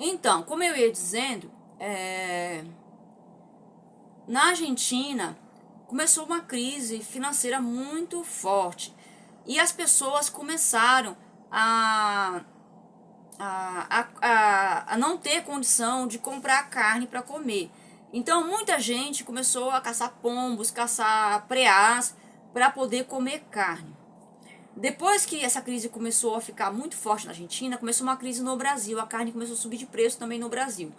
Então, como eu ia dizendo, na Argentina começou uma crise financeira muito forte e as pessoas começaram a, a não ter condição de comprar carne para comer. Então, muita gente começou a caçar pombos, caçar preás para poder comer carne. Depois que essa crise começou a ficar muito forte na Argentina, começou uma crise no Brasil. A carne começou a subir de preço também no Brasil.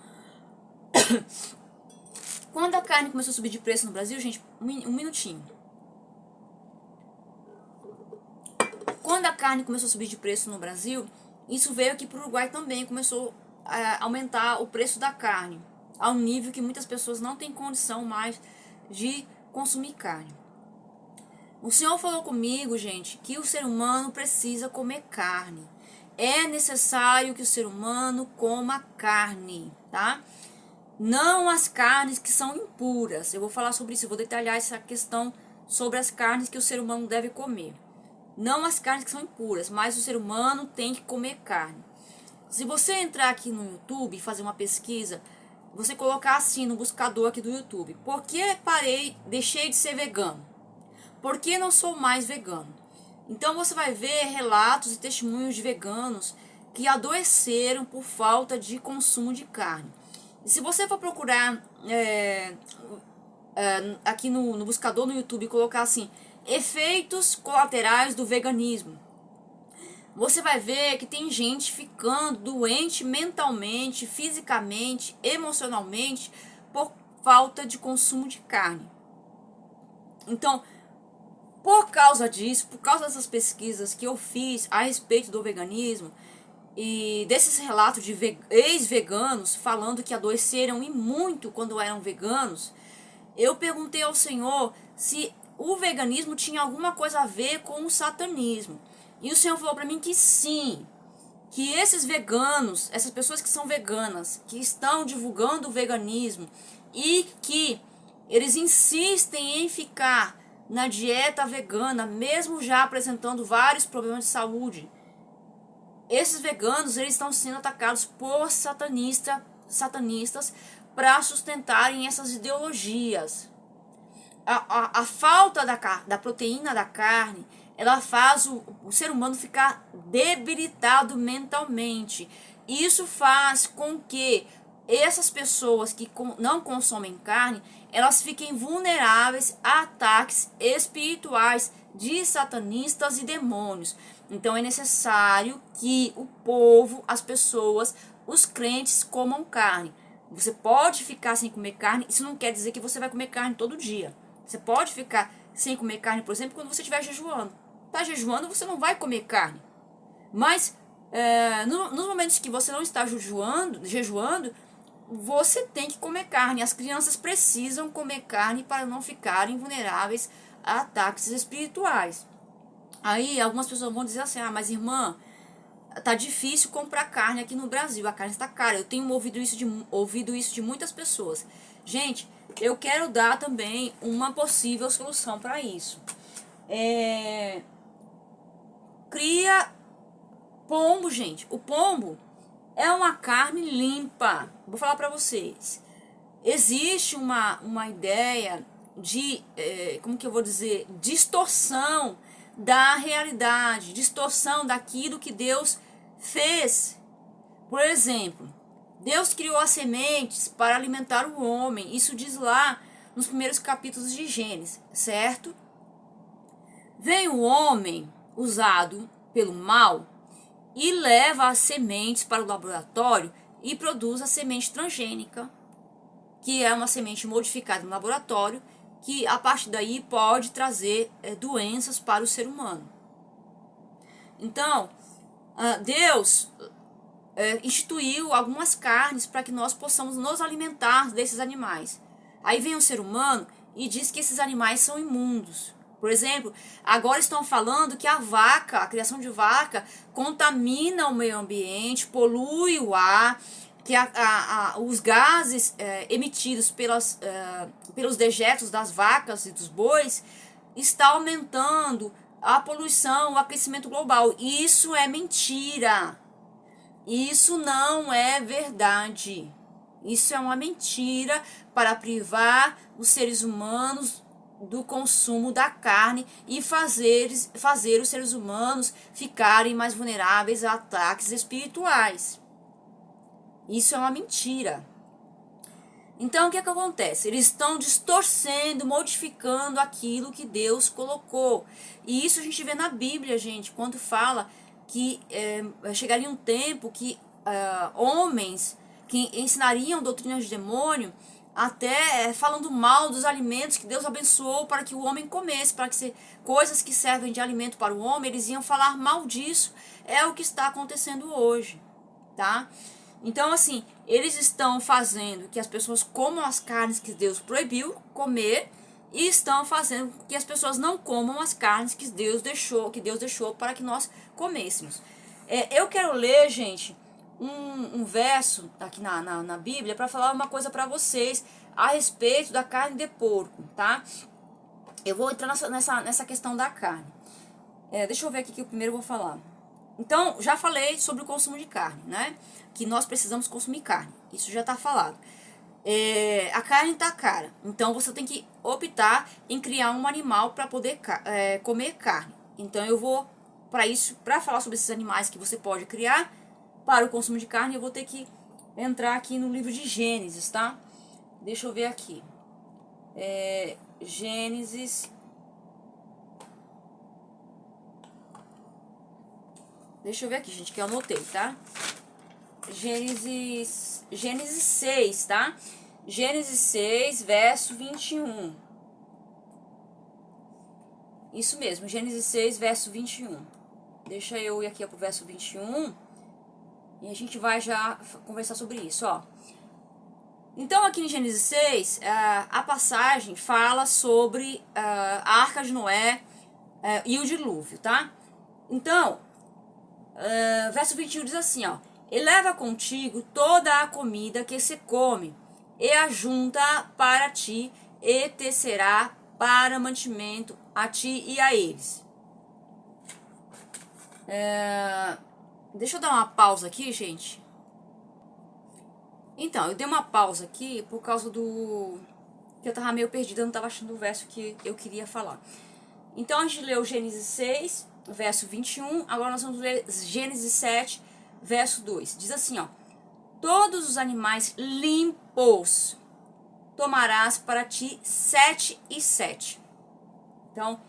Quando a carne começou a subir de preço no Brasil, gente, um minutinho. Quando a carne começou a subir de preço no Brasil, isso veio aqui para o Uruguai também, começou a aumentar o preço da carne, a um nível que muitas pessoas não têm condição mais de consumir carne. O Senhor falou comigo, gente, que o ser humano precisa comer carne. É necessário que o ser humano coma carne, tá? Não as carnes que são impuras. Eu vou falar sobre isso, eu vou detalhar essa questão sobre as carnes que o ser humano deve comer. Não as carnes que são impuras, mas o ser humano tem que comer carne. Se você entrar aqui no YouTube e fazer uma pesquisa, você colocar assim no buscador aqui do YouTube, por que deixei de ser vegano? Por que não sou mais vegano? Então você vai ver relatos e testemunhos de veganos que adoeceram por falta de consumo de carne. E se você for procurar aqui no buscador no YouTube e colocar assim, efeitos colaterais do veganismo, você vai ver que tem gente ficando doente mentalmente, fisicamente, emocionalmente, por falta de consumo de carne. Então, por causa disso, por causa dessas pesquisas que eu fiz a respeito do veganismo e desses relatos de ex-veganos falando que adoeceram e muito quando eram veganos, eu perguntei ao Senhor se o veganismo tinha alguma coisa a ver com o satanismo. E o Senhor falou para mim que sim, que esses veganos, essas pessoas que são veganas, que estão divulgando o veganismo e que eles insistem em ficar na dieta vegana, mesmo já apresentando vários problemas de saúde, esses veganos eles estão sendo atacados por satanistas para sustentarem essas ideologias. A falta da proteína da carne, ela faz o ser humano ficar debilitado mentalmente. Isso faz com que essas pessoas que não consomem carne, elas fiquem vulneráveis a ataques espirituais de satanistas e demônios. Então é necessário que o povo, as pessoas, os crentes comam carne. Você pode ficar sem comer carne, isso não quer dizer que você vai comer carne todo dia. Você pode ficar sem comer carne, por exemplo, quando você estiver jejuando. Está jejuando, você não vai comer carne. Mas nos momentos que você não está jejuando, você tem que comer carne. As crianças precisam comer carne para não ficarem vulneráveis a ataques espirituais. Aí algumas pessoas vão dizer assim, mas irmã, tá difícil comprar carne aqui no Brasil, a carne está cara. Eu tenho ouvido isso de muitas pessoas. Gente, eu quero dar também uma possível solução para isso. Cria pombo, gente. O pombo é uma carne limpa. Vou falar para vocês. Existe uma ideia de, como que eu vou dizer, distorção da realidade, distorção daquilo que Deus fez. Por exemplo, Deus criou as sementes para alimentar o homem. Isso diz lá nos primeiros capítulos de Gênesis, certo? Vem o homem usado pelo mal e leva as sementes para o laboratório e produz a semente transgênica, que é uma semente modificada no laboratório, que a partir daí pode trazer doenças para o ser humano. Então, Deus instituiu algumas carnes para que nós possamos nos alimentar desses animais. Aí vem o ser humano e diz que esses animais são imundos. Por exemplo, agora estão falando que a vaca, a criação de vaca, contamina o meio ambiente, polui o ar, que os gases emitidos pelos dejetos das vacas e dos bois está aumentando a poluição, o aquecimento global. Isso é mentira. Isso não é verdade. Isso é uma mentira para privar os seres humanos do consumo da carne e fazer os seres humanos ficarem mais vulneráveis a ataques espirituais. Isso é uma mentira. Então, o que é que acontece? Eles estão distorcendo, modificando aquilo que Deus colocou. E isso a gente vê na Bíblia, gente, quando fala que chegaria um tempo que homens que ensinariam doutrinas de demônio, até falando mal dos alimentos que Deus abençoou para que o homem comesse, para que coisas que servem de alimento para o homem, eles iam falar mal disso. É o que está acontecendo hoje, tá? Então, assim, eles estão fazendo que as pessoas comam as carnes que Deus proibiu comer e estão fazendo que as pessoas não comam as carnes que Deus deixou para que nós comêssemos. Eu quero ler, gente, um verso aqui na Bíblia para falar uma coisa para vocês a respeito da carne de porco, tá? Eu vou entrar nessa questão da carne. Deixa eu ver aqui que eu primeiro vou falar. Então, já falei sobre o consumo de carne, né? Que nós precisamos consumir carne. Isso já está falado. A carne está cara. Então, você tem que optar em criar um animal para poder comer carne. Então, eu vou, para falar sobre esses animais que você pode criar para o consumo de carne, eu vou ter que entrar aqui no livro de Gênesis, tá? Deixa eu ver aqui. Gênesis... Deixa eu ver aqui, gente, que eu anotei, tá? Gênesis 6, tá? Gênesis 6, verso 21. Isso mesmo, Gênesis 6, verso 21. Deixa eu ir aqui pro verso 21 e a gente vai já conversar sobre isso, ó. Então, aqui em Gênesis 6, a passagem fala sobre a Arca de Noé e o dilúvio, tá? Então, verso 21 diz assim, ó: e leva contigo toda a comida que se come, e a junta para ti, e te será para mantimento a ti e a eles. Deixa eu dar uma pausa aqui, gente. Então, eu dei uma pausa aqui por causa do... que eu tava meio perdida, eu não tava achando o verso que eu queria falar. Então, a gente leu Gênesis 6, verso 21, agora nós vamos ler Gênesis 7, verso 2. Diz assim, ó: todos os animais limpos tomarás para ti 7 e 7. Então,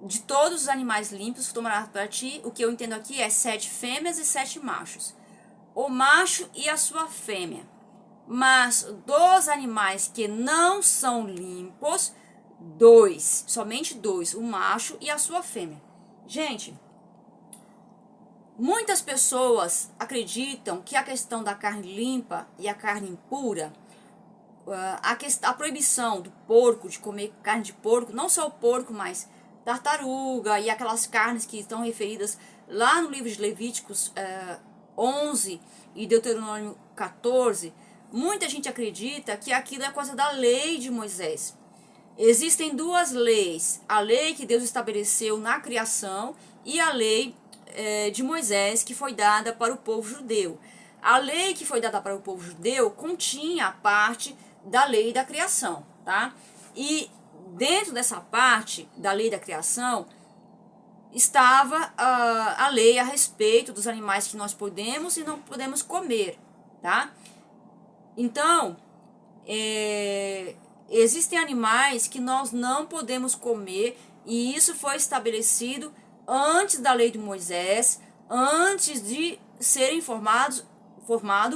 de todos os animais limpos tomarás para ti, o que eu entendo aqui é 7 fêmeas e 7 machos. O macho e a sua fêmea. Mas dos animais que não são limpos, 2, somente 2, o macho e a sua fêmea. Gente, muitas pessoas acreditam que a questão da carne limpa e a carne impura, a proibição do porco, de comer carne de porco, não só o porco, mas tartaruga e aquelas carnes que estão referidas lá no livro de Levíticos 11 e Deuteronômio 14, muita gente acredita que aquilo é coisa da lei de Moisés. Existem duas leis: a lei que Deus estabeleceu na criação e a lei de Moisés, que foi dada para o povo judeu. A lei que foi dada para o povo judeu continha a parte da lei da criação, tá? E dentro dessa parte da lei da criação estava a lei a respeito dos animais que nós podemos e não podemos comer, tá? Então, existem animais que nós não podemos comer, e isso foi estabelecido antes da lei de Moisés, antes de serem formado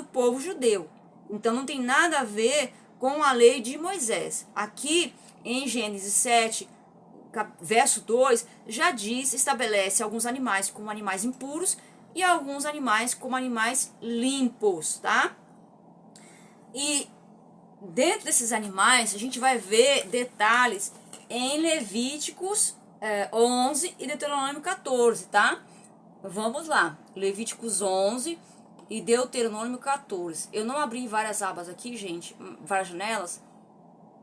o povo judeu. Então não tem nada a ver com a lei de Moisés. Aqui em Gênesis 7, verso 2, já diz, estabelece alguns animais como animais impuros e alguns animais como animais limpos, tá? E dentro desses animais, a gente vai ver detalhes em Levíticos 11 e Deuteronômio 14, tá? Vamos lá, Levíticos 11 e Deuteronômio 14. Eu não abri várias abas aqui, gente, várias janelas.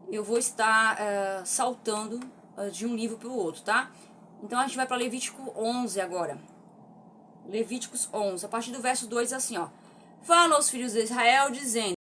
Eu vou estar saltando de um livro para o outro, tá? Então, a gente vai para Levítico 11 agora. Levíticos 11, a partir do verso 2, assim, ó. Fala aos filhos de Israel, dizendo: